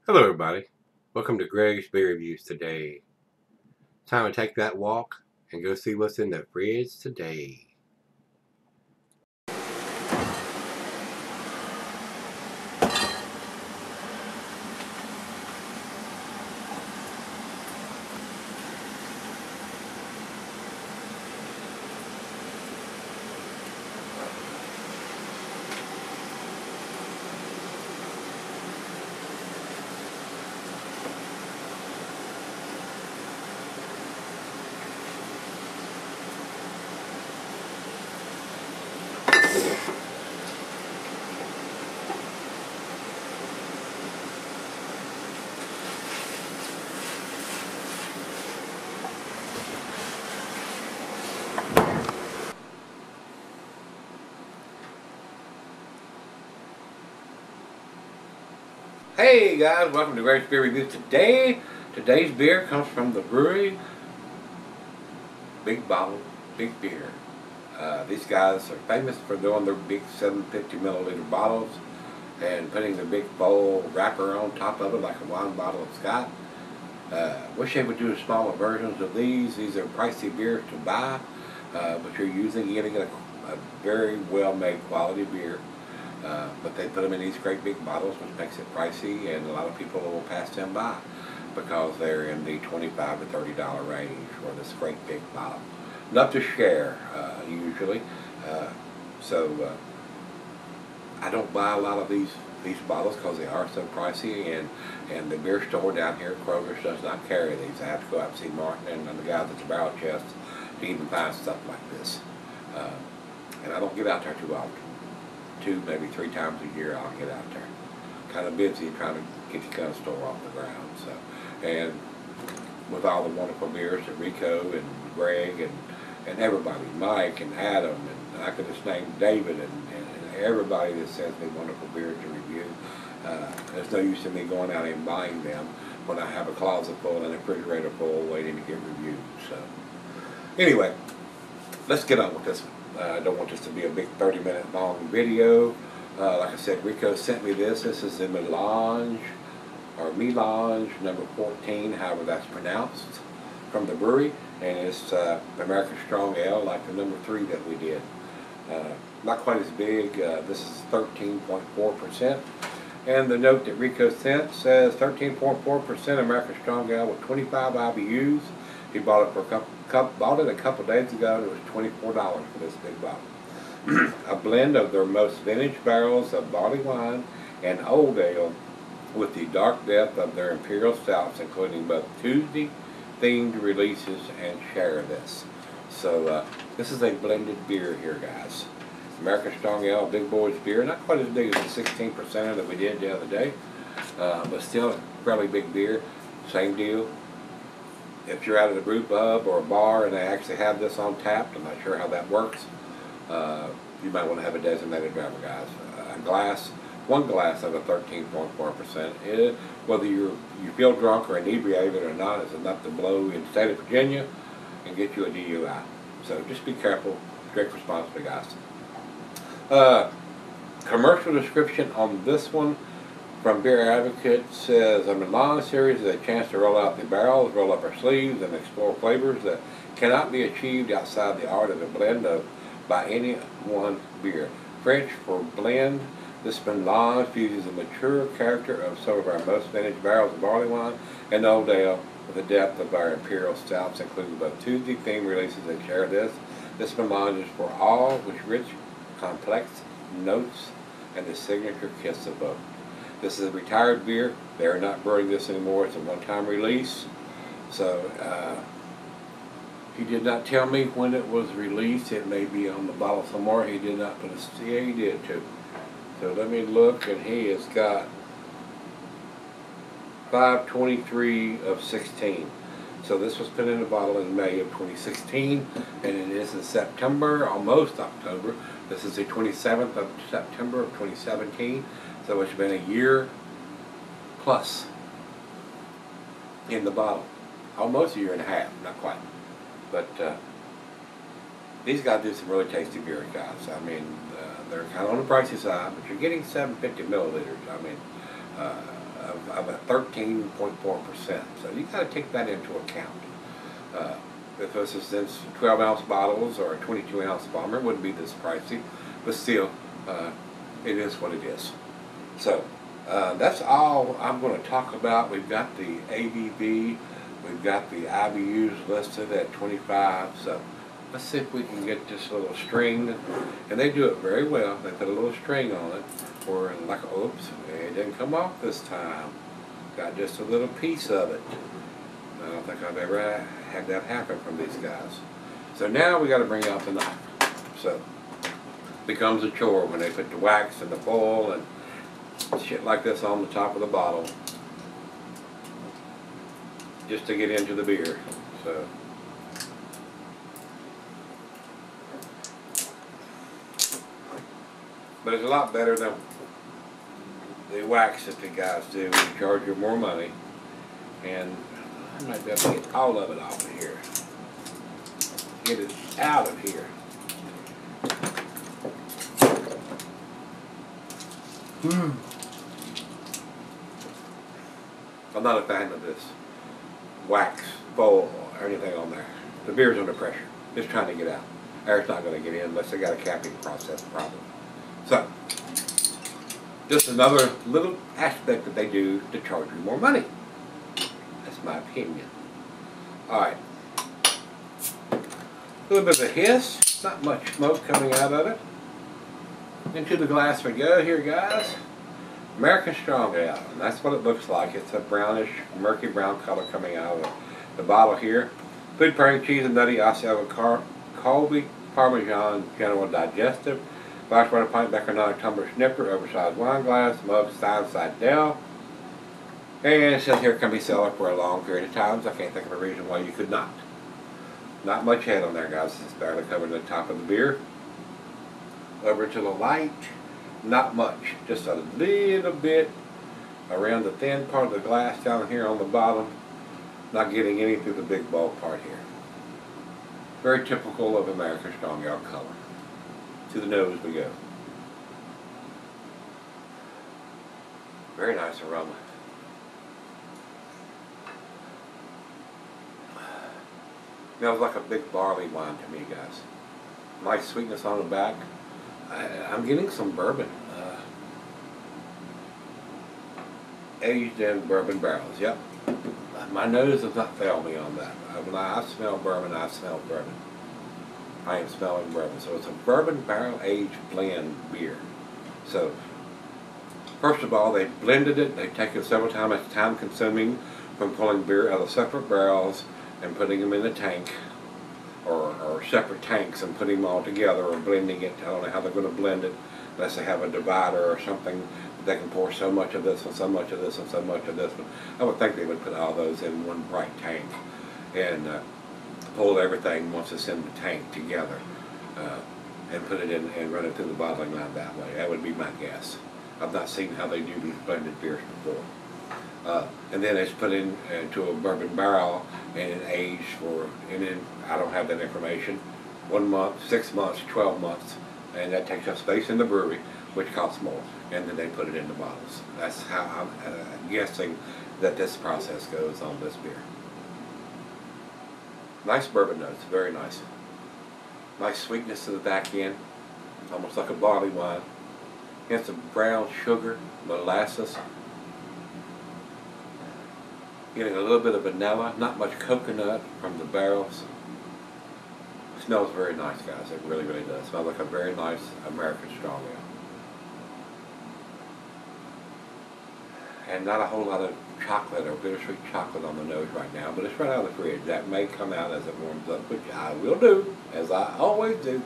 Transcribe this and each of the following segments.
Hello everybody, welcome to Gregsbeerreviews today. Time to take that walk and go see what's in the fridge today. Hey guys, welcome to Gregsbeerreviews today. Today's beer comes from the Bruery Big Bottle, Big Beer. These guys are famous for doing their big 750 milliliter bottles and putting the big bowl wrapper on top of it like a wine bottle of Scott. Wish they would do smaller versions of these. These are pricey beers to buy, but you're getting a very well made quality beer. But they put them in these great big bottles, which makes it pricey, and a lot of people will pass them by because they're in the $25 to $30 range for this great big bottle. Enough to share, usually. I don't buy a lot of these bottles because they are so pricey, and the beer store down here at Kroger's does not carry these. I have to go out and see Martin and the guys at the barrel chest to even find stuff like this. And I don't get out there too often. 2, maybe 3 times a year I'll get out there. Kind of busy trying to get the gun store off the ground. So, and with all the wonderful beers that Rico and Greg and everybody, Mike and Adam, and I could just name David and everybody that sends me wonderful beers to review. There's no use in me going out and buying them when I have a closet full and a refrigerator full waiting to get reviewed. So, anyway, let's get on with this one. I don't want this to be a big 30-minute long video. Like I said, Rico sent me this. This is the Melange, or Melange number 14, however that's pronounced, from the brewery. And it's American Strong Ale, like the number 3 that we did. Not quite as big. This is 13.4%. And the note that Rico sent says 13.4% American Strong Ale with 25 IBUs. He bought it a couple days ago, and it was $24 for this big bottle. A blend of their most vintage barrels of barley wine and old ale with the dark depth of their Imperial Stouts, including both Tuesday-themed releases and share this. So this is a blended beer here, guys. American Strong Ale, Big Boys beer, not quite as big as the 16% that we did the other day, but still a fairly big beer. Same deal. If you're out at a brew pub or a bar and they actually have this on tap, I'm not sure how that works, you might want to have a designated driver, guys. One glass of a 13.4%. Whether you feel drunk or inebriated or not, is enough to blow in the state of Virginia and get you a DUI. So just be careful, drink responsibly, guys. Commercial description on this one from Beer Advocate says, a Melange series is a chance to roll out the barrels, roll up our sleeves, and explore flavors that cannot be achieved outside the art of a blend by any one beer. French for blend, this Melange fuses the mature character of some of our most vintage barrels of barley wine and old ale with the depth of our Imperial Stouts, including both Tuesday theme releases and share this. This Melange is for all with rich, complex notes and the signature kiss of both. This is a retired beer. They're not brewing this anymore. It's a one-time release. So he did not tell me when it was released. It may be on the bottle somewhere. He did not put a, yeah, he did too. So let me look, and he has got 5/23 of 16. So this was put in a bottle in May of 2016, and it is in September, almost October. This is the 27th of September of 2017. So it's been a year plus in the bottle. Almost a year and a half, not quite. But these guys do some really tasty beer, guys. I mean, they're kind of on the pricey side, but you're getting 750 milliliters. I mean, of a 13.4%. So you got to take that into account. If this is in 12-ounce bottles or a 22-ounce bomber, it wouldn't be this pricey, but still, it is what it is. So that's all I'm going to talk about. We've got the ABV, we've got the IBUs listed at 25. So let's see if we can get this little string, and they do it very well. They put a little string on it, or like, oops, it didn't come off this time. Got just a little piece of it. I don't think I've ever had that happen from these guys. So now we got to bring out the knife. So it becomes a chore when they put the wax and the foil and shit like this on the top of the bottle, just to get into the beer. So but it's a lot better than the wax that the guys do. They charge you more money, and I might be able to get all of it off of here. Get it out of here. I'm not a fan of this wax, foil, or anything on there. The beer's under pressure. It's trying to get out. Air's not going to get in unless they got a capping process problem. So, just another little aspect that they do to charge you more money. That's my opinion. Alright. A little bit of a hiss. Not much smoke coming out of it. Into the glass we go here, guys. American Strong Ale. And that's what it looks like. It's a brownish, murky brown color coming out of the bottle here. Food pairing, cheese and nutty Osceola Colby, Parmesan, General Digestive. Glass water pint, Becker 9 tumbler snifter, oversized wine glass, mug, side down. And it says here it can be sold for a long period of time, so I can't think of a reason why you could not. Not much head on there, guys. It's barely covering the top of the beer. Over to the light, not much. Just a little bit around the thin part of the glass down here on the bottom. Not getting any through the big bulb part here. Very typical of American Strong Ale color. To the nose we go. Very nice aroma. Smells like a big barley wine to me, guys. Nice sweetness on the back. I'm getting some bourbon. Aged in bourbon barrels, yep. My nose does not fail me on that. When I smell bourbon, I smell bourbon. I am smelling bourbon. So it's a bourbon barrel aged blend beer. So first of all, they blended it. They've taken several times. It's time consuming from pulling beer out of separate barrels and putting them in a tank or separate tanks and putting them all together or blending it. I don't know how they're going to blend it unless they have a divider or something. They can pour so much of this and so much of this and so much of this. But I would think they would put all those in one bright tank and pull everything once it's in the tank together and put it in and run it through the bottling line that way. That would be my guess. I've not seen how they do these blended beers before. And then it's put into a bourbon barrel and aged for, and then I don't have that information, 1 month, 6 months, 12 months, and that takes up space in the brewery, which costs more, and then they put it into bottles. That's how I'm guessing that this process goes on this beer. Nice bourbon notes, very nice. Nice sweetness to the back end, almost like a barley wine. Hints of brown sugar, molasses. Getting a little bit of vanilla, not much coconut from the barrels. It smells very nice, guys. It really, really does. It smells like a very nice American Strong Ale. And not a whole lot of chocolate or bittersweet chocolate on the nose right now, but it's right out of the fridge. That may come out as it warms up, which I will do, as I always do.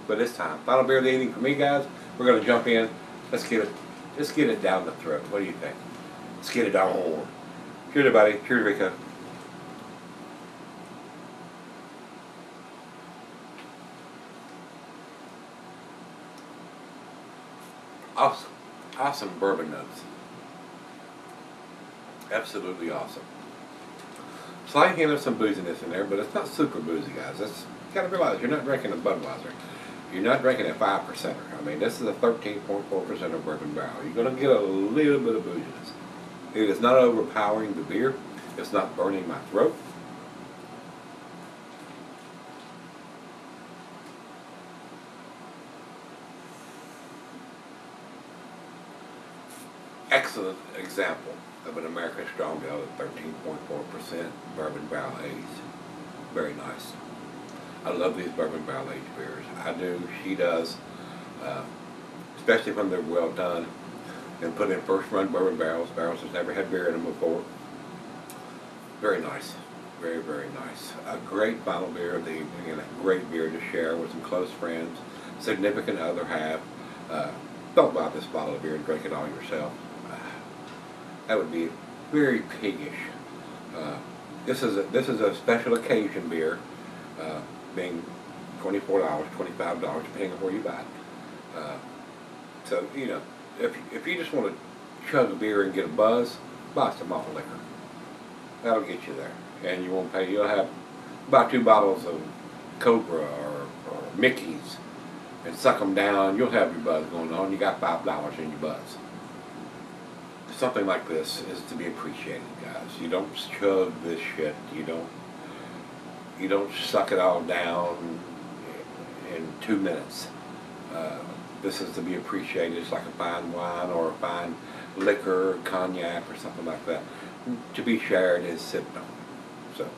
But it's time. Final beer of the evening for me, guys. We're going to jump in. Let's get it down the throat. What do you think? Let's get it on. Cheers, everybody. Cheers, Rico. Awesome. Awesome bourbon notes. Absolutely awesome. Slight hint of some booziness in there, but it's not super boozy, guys. You gotta realize you're not drinking a Budweiser. You're not drinking a 5%er. I mean, this is a 13.4% of bourbon barrel. You're gonna get a little bit of booziness. It is not overpowering the beer. It's not burning my throat. Excellent example of an American Strong Ale at 13.4% bourbon barrel aged. Very nice. I love these bourbon barrel aged beers. I do. She does. Especially when they're well done and put in first run bourbon barrels. Barrels that's never had beer in them before. Very nice. Very, very nice. A great final beer of the evening and a great beer to share with some close friends, significant other half. Don't buy this bottle of beer and drink it all yourself. That would be very piggish. This is a special occasion beer, being $24, $25, depending on where you buy it. So you know, if you just want to chug a beer and get a buzz, buy some malt liquor. That'll get you there, and you won't pay. You'll have about 2 bottles of Cobra or Mickey's, and suck them down. You'll have your buzz going on. You got $5 in your buzz. Something like this is to be appreciated, guys. You don't chug this shit. You don't suck it all down in 2 minutes. This is to be appreciated. It's like a fine wine or a fine liquor, or cognac, or something like that. To be shared is sipped on. So,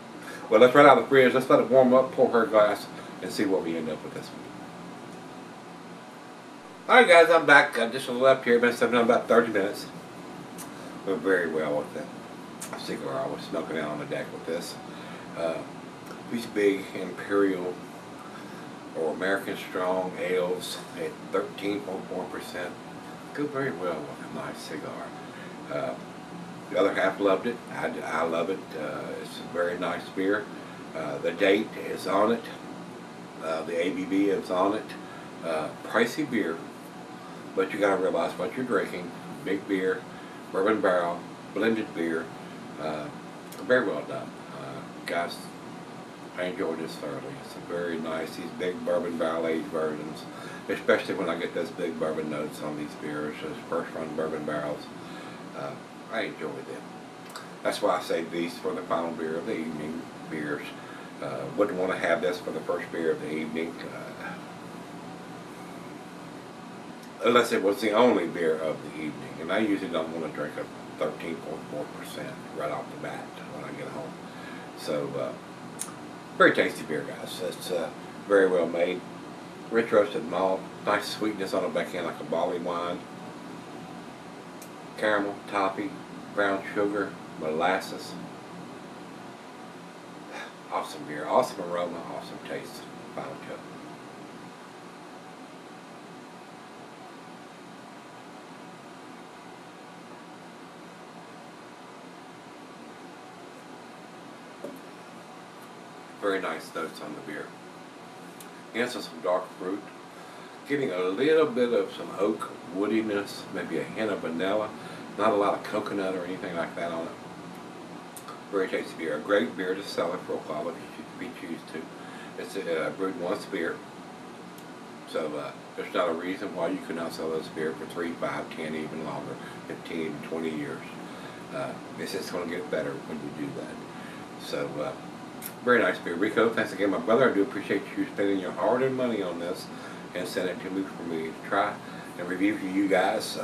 well, let's run out of the fridge. Let's let it warm up. Pour her a glass and see what we end up with this one. All right, guys, I'm back. I just left here. Been sitting on about 30 minutes. Went very well with it. Cigar. I was smoking out on the deck with this. These big Imperial or American Strong ales at 13.4% go very well with a nice cigar. The other half loved it. I love it. It's a very nice beer. The date is on it. The ABV is on it. Pricey beer, but you got to realize what you're drinking. Big beer. Bourbon barrel, blended beer, very well done. Guys, I enjoyed this thoroughly. It's a very nice, these big bourbon barrel aged versions, especially when I get those big bourbon notes on these beers, those first run bourbon barrels. I enjoy them. That's why I say these for the final beer of the evening beers. Wouldn't want to have this for the first beer of the evening. Unless it was the only beer of the evening. And I usually don't want to drink a 13.4% right off the bat when I get home. So, very tasty beer, guys. It's very well made. Rich roasted malt. Nice sweetness on the back end like a barley wine. Caramel, toffee, brown sugar, molasses. Awesome beer. Awesome aroma, awesome taste. Final chug. Very nice notes on the beer. Again, some dark fruit. Getting a little bit of some oak woodiness, maybe a hint of vanilla. Not a lot of coconut or anything like that on it. Very tasty beer. A great beer to sell it for a while if you choose to. It's brewed once beer. So there's not a reason why you could not sell this beer for 3, 5, 10, even longer, 15, 20 years. It's just going to get better when you do that. So, very nice beer. Rico, thanks again, my brother. I do appreciate you spending your hard-earned money on this and sending it to me for me to try and review for you guys.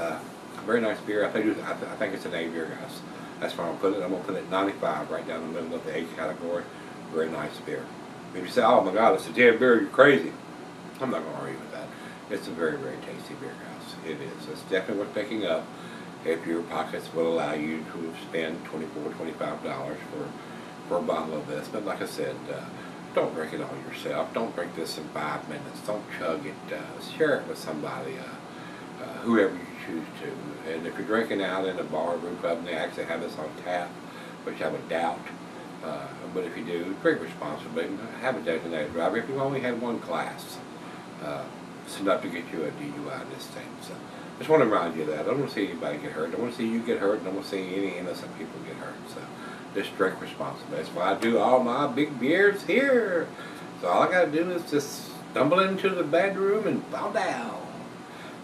Very nice beer. I think it's an A beer, guys. That's where I'm going to put it. I'm going to put it 95 right down the middle of the A category. Very nice beer. If you say, oh my God, it's a damn beer, you're crazy. I'm not going to argue with that. It's a very, very tasty beer, guys. It is. It's definitely worth picking up if your pockets will allow you to spend $24, $25 for a bottle of this. But like I said, don't drink it all yourself. Don't drink this in 5 minutes. Don't chug it. Share it with somebody, whoever you choose to. And if you're drinking out in a bar or brew pub and they actually have this on tap, which I would doubt, but if you do, drink responsibly. Have a designated driver. If you've only had one class, it's enough to get you a DUI in this thing. So just want to remind you of that. I don't want to see anybody get hurt. I don't want to see you get hurt. I don't want to see any innocent people get hurt. So just drink responsibly. That's why I do all my big beers here. So all I got to do is just stumble into the bedroom and fall down.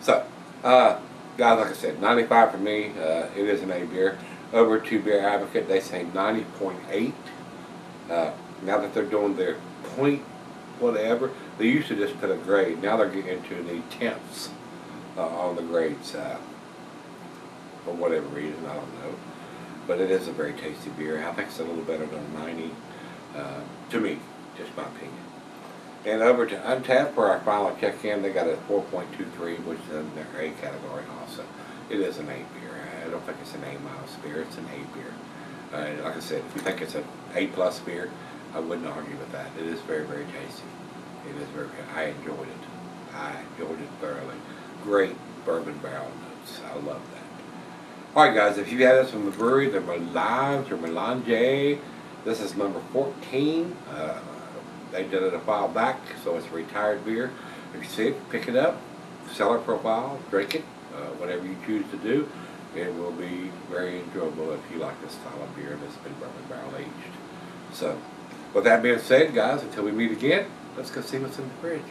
So, guys, like I said, 95 for me. It is an A beer. Over to Beer Advocate, they say 90.8. Now that they're doing their point whatever, they used to just put a grade. Now they're getting into the tenths on the grades for whatever reason, I don't know. But it is a very tasty beer. I think it's a little better than 90 to me, just my opinion. And over to Untapped, where I finally check in, they got a 4.23, which is in their A category also. It is an A beer. I don't think it's an A minus beer. It's an A beer. Like I said, if you think it's an A plus beer, I wouldn't argue with that. It is very, very tasty. It is very good. I enjoyed it. I enjoyed it thoroughly. Great bourbon barrel notes. I love that. Alright guys, if you had this from the brewery, the Melange or Melange, this is number 14. They did it a while back, so it's a retired beer. If you see it, pick it up, cellar profile, drink it, whatever you choose to do. It will be very enjoyable if you like this style of beer that's been bourbon barrel aged. So, with that being said, guys, until we meet again, let's go see what's in the fridge.